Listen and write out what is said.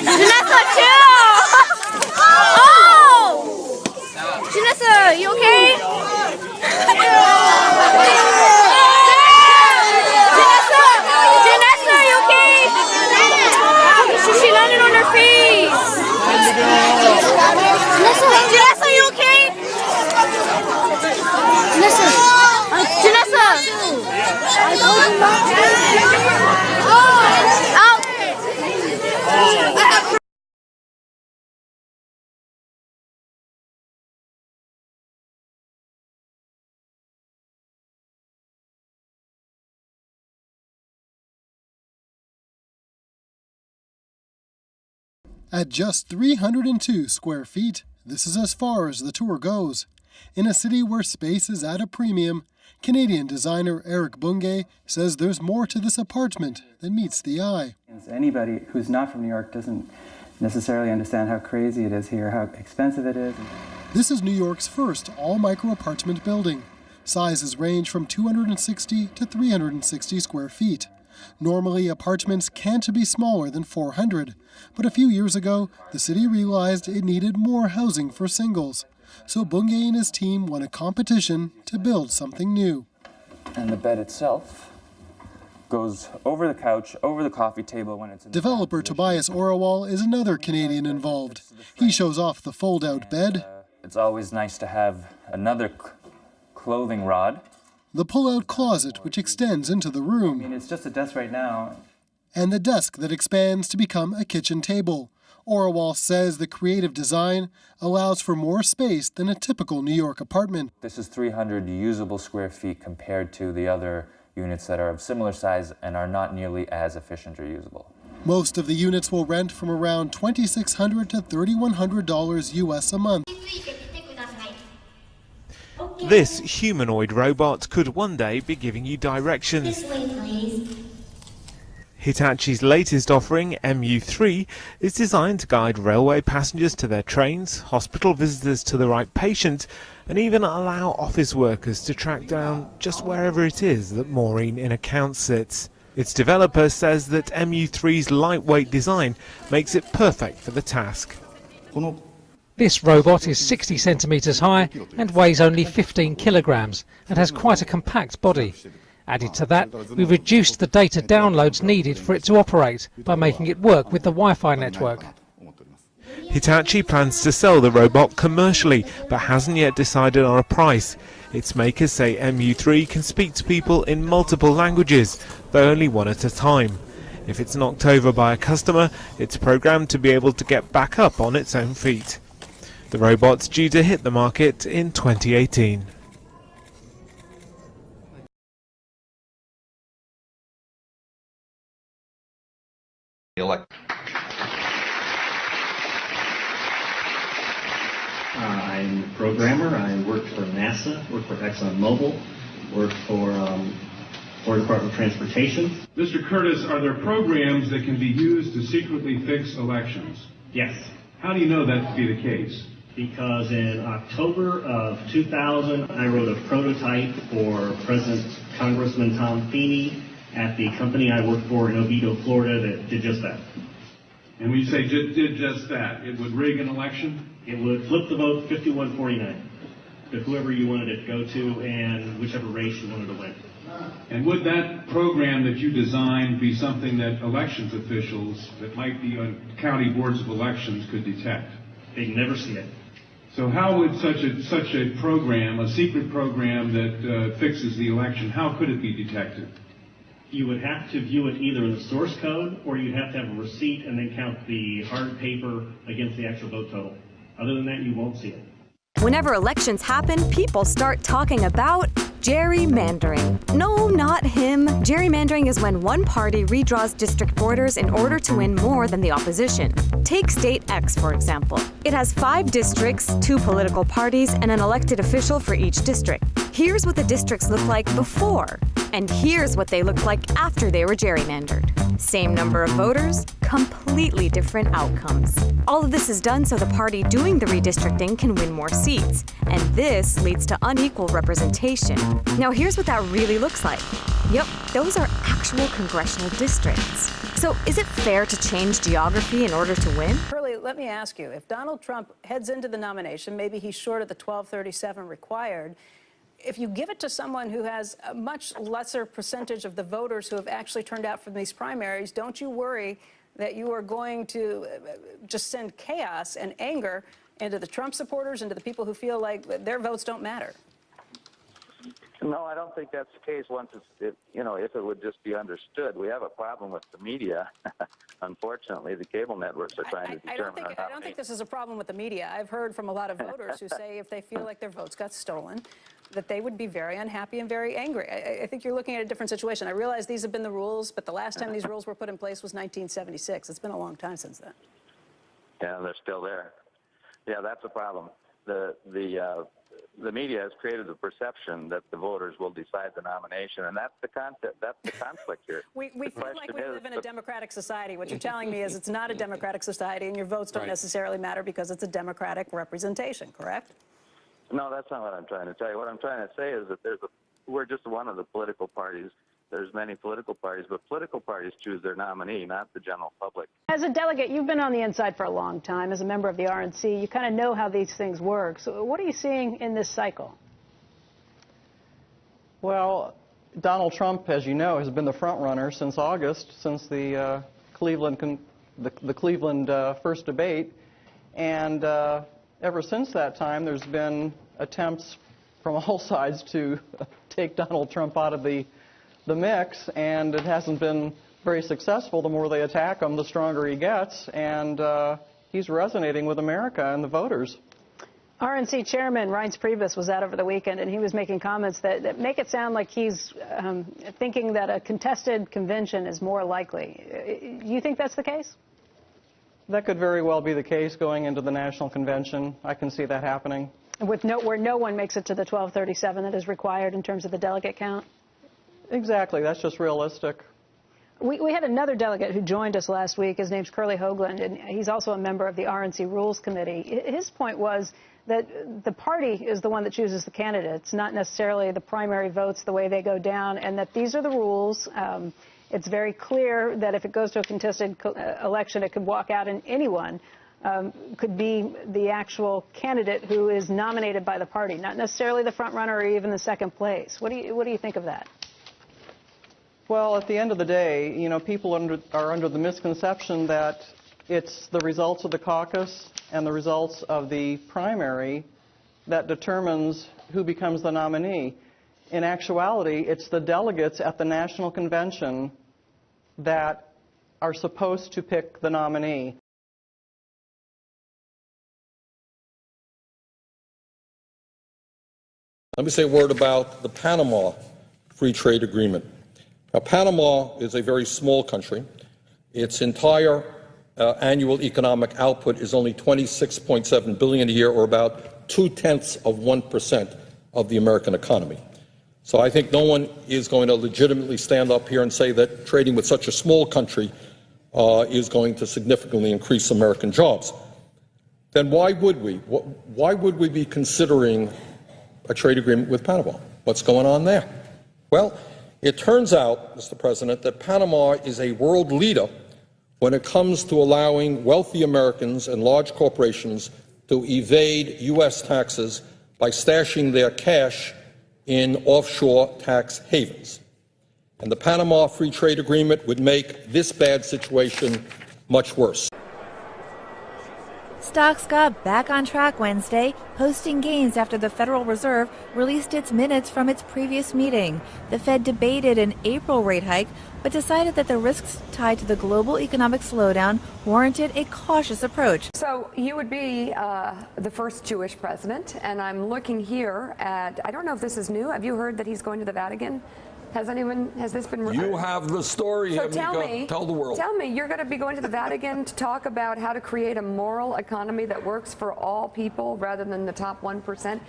Janessa, chill! Oh! Janessa, you okay? Janessa, you okay? She landed on her face. Janessa, you okay? Janessa! Out! At just 302 square feet, this is as far as the tour goes. In a city where space is at a premium, Canadian designer Eric Bungay says there's more to this apartment than meets the eye. Anybody who's not from New York doesn't necessarily understand how crazy it is here, how expensive it is. This is New York's first all-micro apartment building. Sizes range from 260 to 360 square feet. Normally, apartments can't be smaller than 400, but a few years ago, the city realized it needed more housing for singles. So Bungay and his team won a competition to build something new. And the bed itself goes over the couch, over the coffee table when it's in Developer Tobias Orawal is another Canadian involved. He shows off the fold-out bed. It's always nice to have another clothing rod. The pull-out closet, which extends into the room. I mean, it's just a desk right now. And the desk that expands to become a kitchen table. Orawal says the creative design allows for more space than a typical New York apartment. This is 300 usable square feet compared to the other units that are of similar size and are not nearly as efficient or usable. Most of the units will rent from around $2,600 to $3,100 US a month. This humanoid robot could one day be giving you directions. This way, please. Hitachi's latest offering, MU3, is designed to guide railway passengers to their trains, hospital visitors to the right patient, and even allow office workers to track down just wherever it is that Maureen in accounts sits. Its developer says that MU3's lightweight design makes it perfect for the task. This robot is 60 centimetres high and weighs only 15 kilograms and has quite a compact body. Added to that, we reduced the data downloads needed for it to operate by making it work with the Wi-Fi network. Hitachi plans to sell the robot commercially, but hasn't yet decided on a price. Its makers say MU3 can speak to people in multiple languages, though only one at a time. If it's knocked over by a customer, it's programmed to be able to get back up on its own feet. The robot's due to hit the market in 2018. I'm a programmer. I worked for NASA, worked for ExxonMobil, worked for Florida Department of Transportation. Mr. Curtis, are there programs that can be used to secretly fix elections? Yes. How do you know that to be the case? Because in October of 2000, I wrote a prototype for President Congressman Tom Feeney at the company I worked for in Oviedo, Florida, that did just that. And when you say did just that, it would rig an election? It would flip the vote 51-49 to whoever you wanted it to go to and whichever race you wanted to win. And would that program that you designed be something that elections officials that might be on county boards of elections could detect? They'd never see it. So how would such a program, a secret program that fixes the election, how could it be detected? You would have to view it either in the source code or you'd have to have a receipt and then count the hard paper against the actual vote total. Other than that, you won't see it. Whenever elections happen, people start talking about gerrymandering. No, not him. Gerrymandering is when one party redraws district borders in order to win more than the opposition. Take State X, for example. It has 5 districts, 2 political parties, and an elected official for each district. Here's what the districts look like before, and here's what they look like after they were gerrymandered. Same number of voters, completely different outcomes. All of this is done so the party doing the redistricting can win more seats, and this leads to unequal representation. Now here's what that really looks like. Yep, those are actual congressional districts. So is it fair to change geography in order to win? Curly, let me ask you, if Donald Trump heads into the nomination, maybe he's short of the 1237 required, if you give it to someone who has a much lesser percentage of the voters who have actually turned out for these primaries, don't you worry that you are going to just send chaos and anger into the Trump supporters, into the people who feel like their votes don't matter? No, I don't think that's the case once if it would just be understood. We have a problem with the media. Unfortunately, the cable networks are trying to determine I don't think this is a problem with the media. I've heard from a lot of voters who say if they feel like their votes got stolen, that they would be very unhappy and very angry. I think you're looking at a different situation. I realize these have been the rules, but the last time these rules were put in place was 1976. It's been a long time since then. Yeah, they're still there. Yeah, that's a problem. The media has created the perception that the voters will decide the nomination, and that's the concept. That's the conflict here. We feel like we live in a democratic society. What you're telling me is it's not a democratic society, and your votes don't necessarily matter because it's a democratic representation, correct? No, that's not what I'm trying to tell you. What I'm trying to say is that we're just one of the political parties. There's many political parties, but political parties choose their nominee, not the general public. As a delegate, you've been on the inside for a long time. As a member of the RNC, you kind of know how these things work. So what are you seeing in this cycle? Well, Donald Trump, as you know, has been the front runner since August, since the Cleveland first debate. And ever since that time, there's been attempts from all sides to take Donald Trump out of the mix, and it hasn't been very successful. The more they attack him, the stronger he gets, and he's resonating with America and the voters. RNC Chairman Reince Priebus was out over the weekend, and he was making comments that make it sound like he's thinking that a contested convention is more likely. You think that's the case? That could very well be the case going into the national convention. I can see that happening. Where no one makes it to the 1237 that is required in terms of the delegate count? Exactly. That's just realistic. We had another delegate who joined us last week. His name's Curly Hoagland, and he's also a member of the RNC Rules Committee. His point was that the party is the one that chooses the candidates, not necessarily the primary votes, the way they go down, and that these are the rules. It's very clear that if it goes to a contested election, it could walk out, and anyone could be the actual candidate who is nominated by the party, not necessarily the front runner or even the second place. What do you think of that? Well, at the end of the day, you know, people are under the misconception that it's the results of the caucus and the results of the primary that determines who becomes the nominee. In actuality, it's the delegates at the national convention that are supposed to pick the nominee. Let me say a word about the Panama Free Trade Agreement. Now, Panama is a very small country. Its entire annual economic output is only $26.7 billion a year, or about 0.2% of the American economy. So I think no one is going to legitimately stand up here and say that trading with such a small country is going to significantly increase American jobs. Then why would we? Why would we be considering a trade agreement with Panama? What's going on there? Well, it turns out, Mr. President, that Panama is a world leader when it comes to allowing wealthy Americans and large corporations to evade U.S. taxes by stashing their cash in offshore tax havens. And the Panama Free Trade Agreement would make this bad situation much worse. Stocks got back on track Wednesday, posting gains after the Federal Reserve released its minutes from its previous meeting. The Fed debated an April rate hike, but decided that the risks tied to the global economic slowdown warranted a cautious approach. So you would be the first Jewish president, and I'm looking here at, I don't know if this is new. Have you heard that he's going to the Vatican? Has this been... You have the story. So tell the world. Tell me, you're going to be going to the Vatican to talk about how to create a moral economy that works for all people rather than the top 1%.